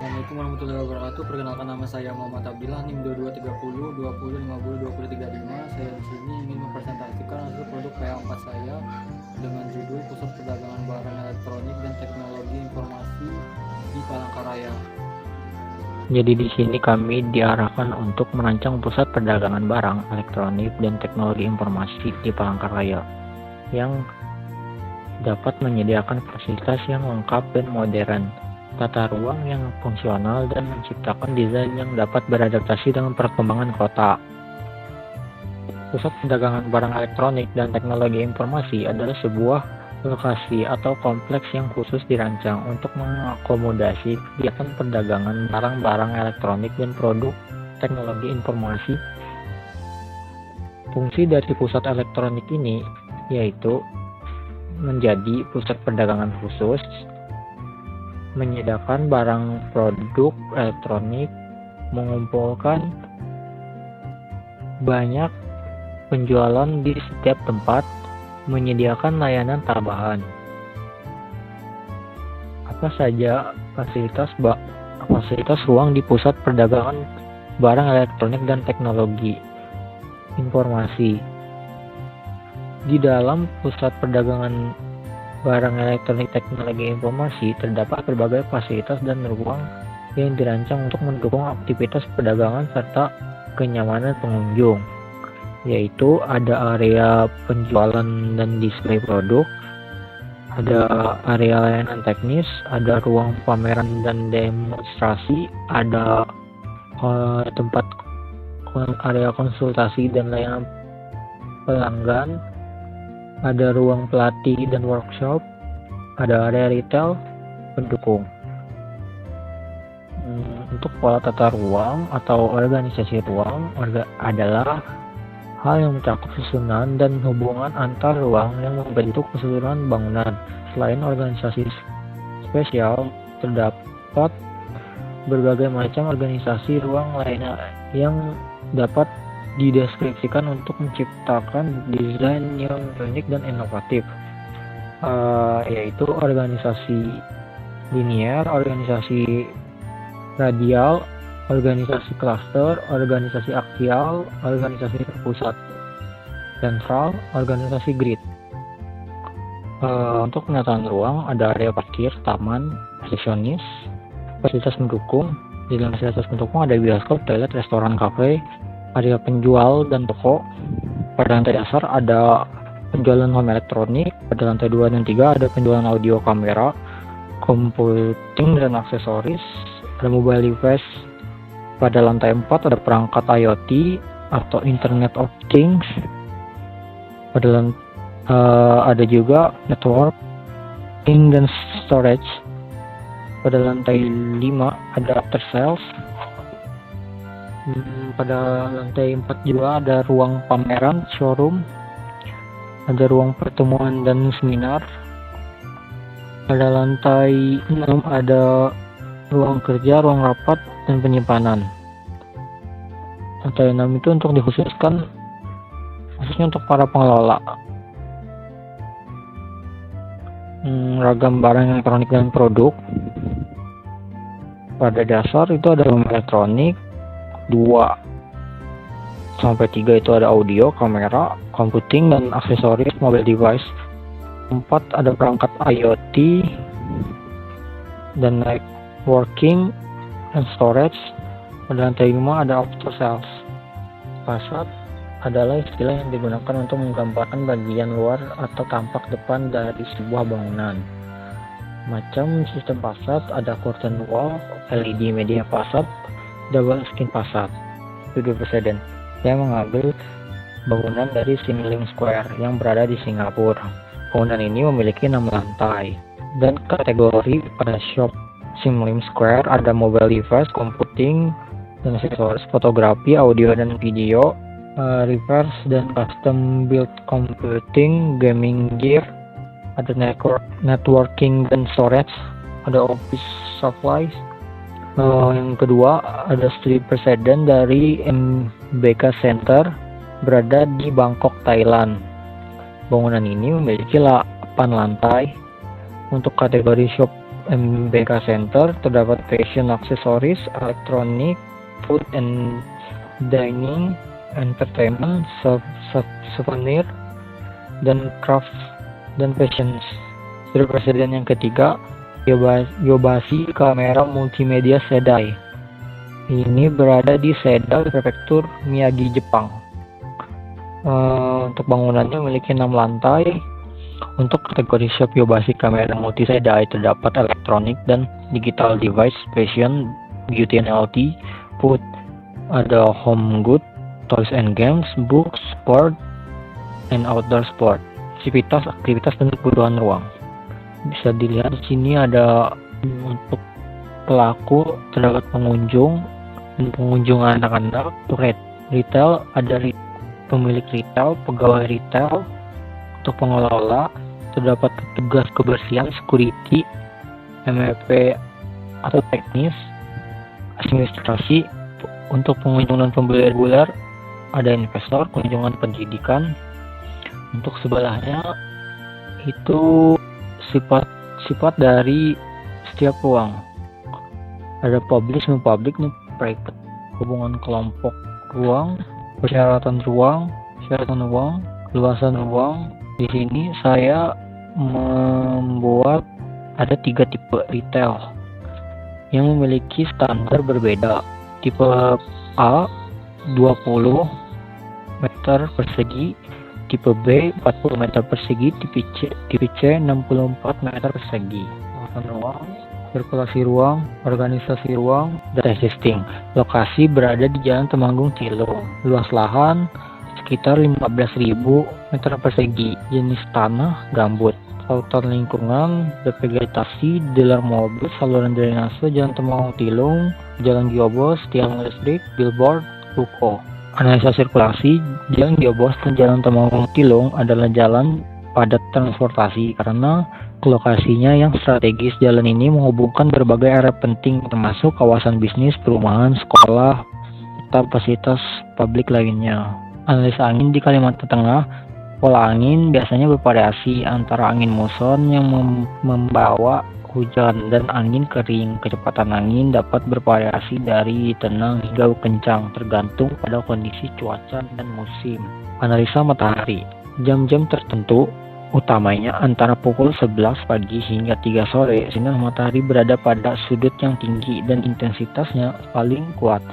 Assalamualaikum warahmatullahi wabarakatuh. Perkenalkan, nama saya Muhammad Abdillah, NIM 2230 20 50 2035. Saya di sini ingin mempresentasikan hasil produk PA4 saya dengan judul Pusat Perdagangan Barang Elektronik dan Teknologi Informasi di Palangkaraya. Jadi di sini kami diarahkan untuk merancang pusat perdagangan barang elektronik dan teknologi informasi di Palangkaraya yang dapat menyediakan fasilitas yang lengkap dan modern, tata ruang yang fungsional, dan menciptakan desain yang dapat beradaptasi dengan perkembangan kota. Pusat perdagangan barang elektronik dan teknologi informasi adalah sebuah lokasi atau kompleks yang khusus dirancang untuk mengakomodasi kegiatan perdagangan barang-barang elektronik dan produk teknologi informasi. Fungsi dari pusat elektronik ini yaitu menjadi pusat perdagangan khusus, menyediakan barang produk elektronik, mengumpulkan banyak penjualan di setiap tempat, menyediakan layanan tambahan. Apa saja fasilitas ruang di pusat perdagangan barang elektronik dan teknologi informasi? Di dalam pusat perdagangan barang elektronik teknologi informasi terdapat berbagai fasilitas dan ruang yang dirancang untuk mendukung aktivitas perdagangan serta kenyamanan pengunjung, yaitu ada area penjualan dan display produk, ada area layanan teknis, ada ruang pameran dan demonstrasi, ada tempat area konsultasi dan layanan pelanggan, ada ruang pelatih dan workshop, ada area retail pendukung. Untuk pola tata ruang atau organisasi ruang adalah hal yang mencakup susunan dan hubungan antar ruang yang membentuk keseluruhan bangunan. Selain organisasi spesial, terdapat berbagai macam organisasi ruang lainnya yang dapat dideskripsikan untuk menciptakan desain yang unik dan inovatif, yaitu organisasi linier, organisasi radial, organisasi klaster, organisasi aksial, organisasi terpusat, sentral, organisasi grid. Untuk penataan ruang ada area parkir, taman, resepsionis, fasilitas pendukung. Di dalam fasilitas pendukung ada bioskop, toilet, restoran, kafe, area penjual dan toko. Pada lantai dasar ada penjualan home elektronik, pada lantai 2 dan 3 ada penjualan audio, kamera, computing dan aksesoris, ada mobile device. Pada lantai 4 ada perangkat IoT atau Internet of Things. Ada juga networking dan storage. Pada lantai 5 ada after sales. Pada lantai 4 juga ada ruang pameran, showroom, ada ruang pertemuan dan seminar. Pada lantai 6 ada ruang kerja, ruang rapat, dan penyimpanan. Lantai 6 itu untuk khususnya untuk para pengelola. Ragam barang elektronik dan produk. Pada dasar itu ada ruang elektronik, 2 sampai 3 itu ada audio, kamera, computing, dan aksesoris mobile device. 4 ada perangkat IoT dan networking and storage. Pada lantai 5 ada after sales. Fasad adalah istilah yang digunakan untuk menggambarkan bagian luar atau tampak depan dari sebuah bangunan. Macam sistem fasad ada curtain wall, LED media fasad, double skin fasad. Studi presiden, saya mengambil bangunan dari Sim-Lim Square yang berada di Singapura. Bangunan ini memiliki 6 lantai dan kategori pada shop Sim-Lim Square ada mobile device, computing dan aksesoris, fotografi, audio dan video, reverse dan custom build computing, gaming gear, ada networking dan storage, ada office supplies. Yang kedua ada studi presiden dari MBK Center berada di Bangkok, Thailand. Bangunan ini memiliki 8 lantai. Untuk kategori shop MBK Center, terdapat fashion accessories, elektronik, food and dining, entertainment, souvenir, dan craft dan fashion. Studi presiden yang ketiga, Yobashi Kamera Multimedia Sedai. Ini berada di Sedai, Prefektur Miyagi, Jepang. Untuk bangunannya memiliki 6 lantai. Untuk kategori shop Yobashi Kamera Multisedai terdapat elektronik dan digital device, fashion, beauty and healthy, food, ada home good, toys and games, books, sport, and outdoor sport. Aktivitas dan kebutuhan ruang. Bisa dilihat di sini ada untuk pelaku, terdapat pengunjung dan pengunjung anak-anak. Untuk retail ada pemilik retail, pegawai retail. Untuk pengelola terdapat petugas kebersihan, security, MEP atau teknis, administrasi. Untuk pengunjung dan pembeli reguler ada investor, kunjungan pendidikan. Untuk sebelahnya itu sifat dari setiap ruang. Ada public, non-public, private, hubungan kelompok ruang, persyaratan ruang, luasan ruang. Di sini saya membuat ada 3 tipe retail yang memiliki standar berbeda. Tipe A 20 meter persegi, tipe B 40 meter persegi, tipe C 64 meter persegi. Luasan ruang, sirkulasi ruang, organisasi ruang, dan existing. Lokasi berada di Jalan Temanggung Tilung. Luas lahan sekitar 15.000 meter persegi. Jenis tanah gambut. Lautan lingkungan, vegetasi, dealer mobil, saluran drainase, Jalan Temanggung Tilung, Jalan Giobos, tiang listrik, billboard, ruko. Analisa sirkulasi, Jalan Giobos dan Jalan Temanggung Tilung adalah jalan padat transportasi karena lokasinya yang strategis. Jalan ini menghubungkan berbagai area penting termasuk kawasan bisnis, perumahan, sekolah, serta fasilitas publik lainnya. Analisa angin di Kalimantan Tengah, pola angin biasanya bervariasi antara angin muson yang membawa hujan dan angin kering. Kecepatan angin dapat bervariasi dari tenang hingga kencang tergantung pada kondisi cuaca dan musim. Analisa matahari, jam-jam tertentu utamanya antara pukul 11 pagi hingga 3 sore sinar matahari berada pada sudut yang tinggi dan intensitasnya paling kuat.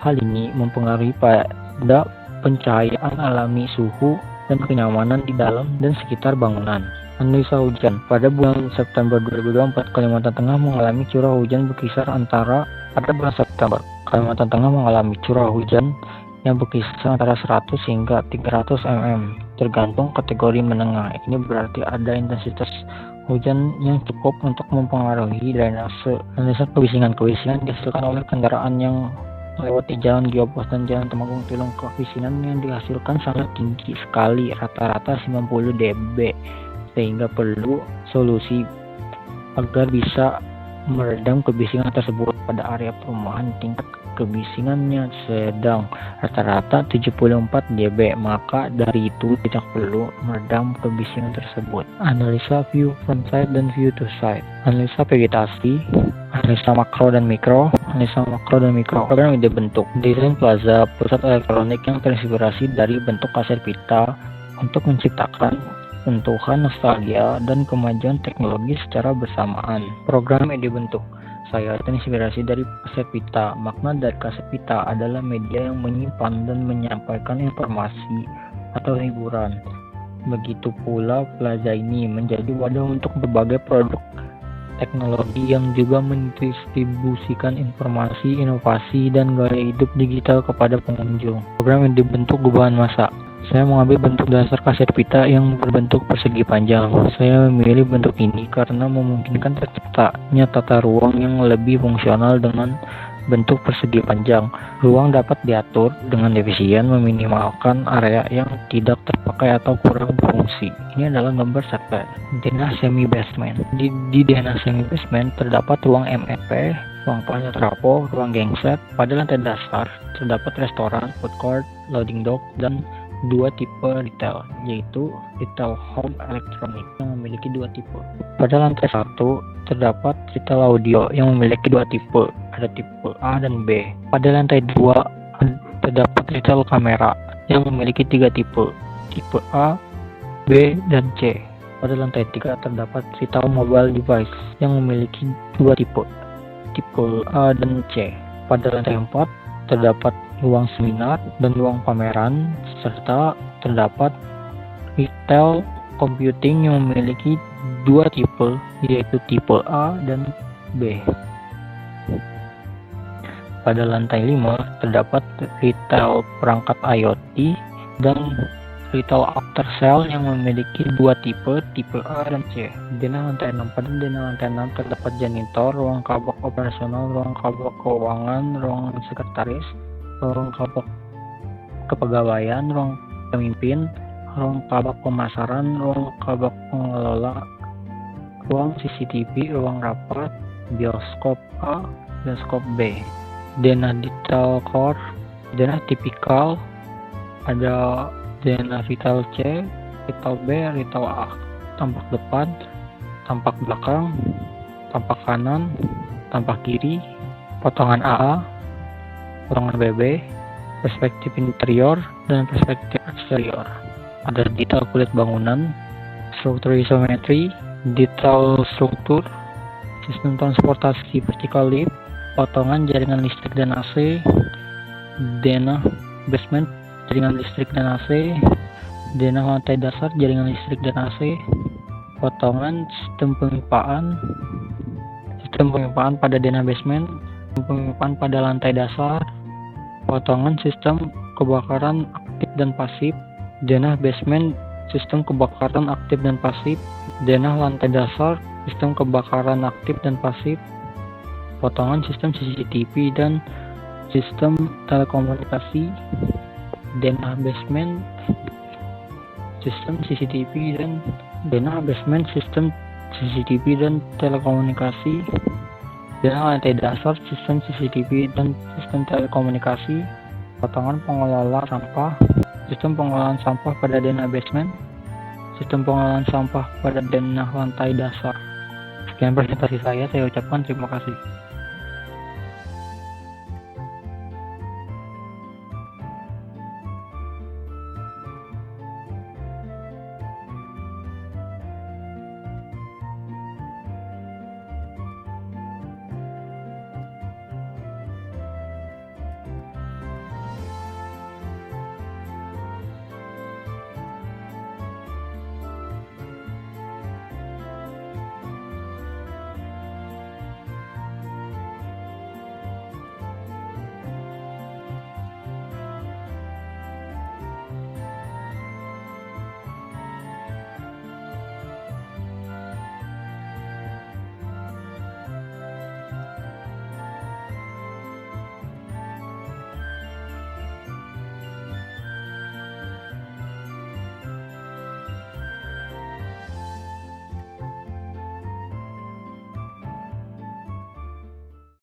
Hal ini mempengaruhi pada pencahayaan alami, suhu, dan kenyamanan di dalam dan sekitar bangunan. Analisa hujan, pada bulan September 2024 Kalimantan Tengah mengalami curah hujan berkisar antara Kalimantan Tengah mengalami curah hujan yang berkisar antara 100 hingga 300 mm tergantung kategori menengah. Ini berarti ada intensitas hujan yang cukup untuk mempengaruhi drainase. Analisa kebisingan dihasilkan oleh kendaraan yang melewati Jalan Giobos dan Jalan Temanggung Tilung. Kebisingan yang dihasilkan sangat tinggi sekali, rata-rata 90 dB, sehingga perlu solusi agar bisa meredam kebisingan tersebut. Pada area perumahan tingkat kebisingannya sedang, rata-rata 74 dB, maka dari itu tidak perlu meredam kebisingan tersebut. Analisa view from side dan view to side. Analisa vegetasi, analisa makro dan mikro. Program ide bentuk, desain plaza pusat elektronik yang terinspirasi dari bentuk kaset pita untuk menciptakan sentuhan nostalgia dan kemajuan teknologi secara bersamaan. Program ide bentuk, saya terinspirasi dari kaset pita. Makna dari kaset pita adalah media yang menyimpan dan menyampaikan informasi atau hiburan. Begitu pula plaza ini menjadi wadah untuk berbagai produk teknologi yang juga mendistribusikan informasi, inovasi, dan gaya hidup digital kepada pengunjung. Program yang dibentuk gubahan massa. Saya mengambil bentuk dasar kaset pita yang berbentuk persegi panjang. Saya memilih bentuk ini karena memungkinkan terciptanya tata ruang yang lebih fungsional dengan bentuk persegi panjang. Ruang dapat diatur dengan efisien, meminimalkan area yang tidak terpakai atau kurang berfungsi. Ini adalah gambar satelit denah semi basement. Di denah semi basement terdapat ruang MEP, ruang panjat trapo, ruang gangset. Pada lantai dasar terdapat restoran, food court, loading dock, dan 2 tipe retail, yaitu retail home electronic yang memiliki 2 tipe. Pada lantai 1 terdapat retail audio yang memiliki dua tipe, ada tipe A dan B. Pada lantai 2 terdapat retail kamera yang memiliki tiga tipe A, B, dan C. Pada lantai 3 terdapat retail mobile device yang memiliki dua tipe A dan C. Pada lantai 4 terdapat ruang seminar dan ruang pameran, serta terdapat retail computing yang memiliki dua tipe, yaitu tipe A dan B. Pada lantai 5 terdapat retail perangkat IoT dan retail after sale yang memiliki dua tipe A dan C. Pada lantai 6 terdapat janitor, ruang kabak operasional, ruang kabak keuangan, ruang sekretaris, ruang kabak kepegawaian, ruang pemimpin, ruang kabak pemasaran, ruang kabak pengelola, ruang CCTV, ruang rapat, bioskop A, bioskop B. Denah detail core, denah tipikal, ada denah retail C, retail B, retail A. Tampak depan, tampak belakang, tampak kanan, tampak kiri, potongan AA, potongan BB, perspektif interior, dan perspektif eksterior. Ada detail kulit bangunan, struktur isometri, detail struktur, sistem transportasi vertical lift, potongan jaringan listrik dan AC, denah basement jaringan listrik dan AC, denah lantai dasar jaringan listrik dan AC, potongan sistem pemipaan pada denah basement, sistem pemipaan pada lantai dasar, potongan sistem kebakaran aktif dan pasif, denah basement sistem kebakaran aktif dan pasif, denah lantai dasar sistem kebakaran aktif dan pasif, potongan sistem CCTV dan sistem telekomunikasi, denah basement sistem CCTV dan denah basement sistem CCTV dan telekomunikasi, denah lantai dasar sistem CCTV dan sistem telekomunikasi, potongan pengelola sampah, sistem pengelolaan sampah pada denah basement, sistem pengelolaan sampah pada denah lantai dasar. Sekian presentasi saya ucapkan terima kasih.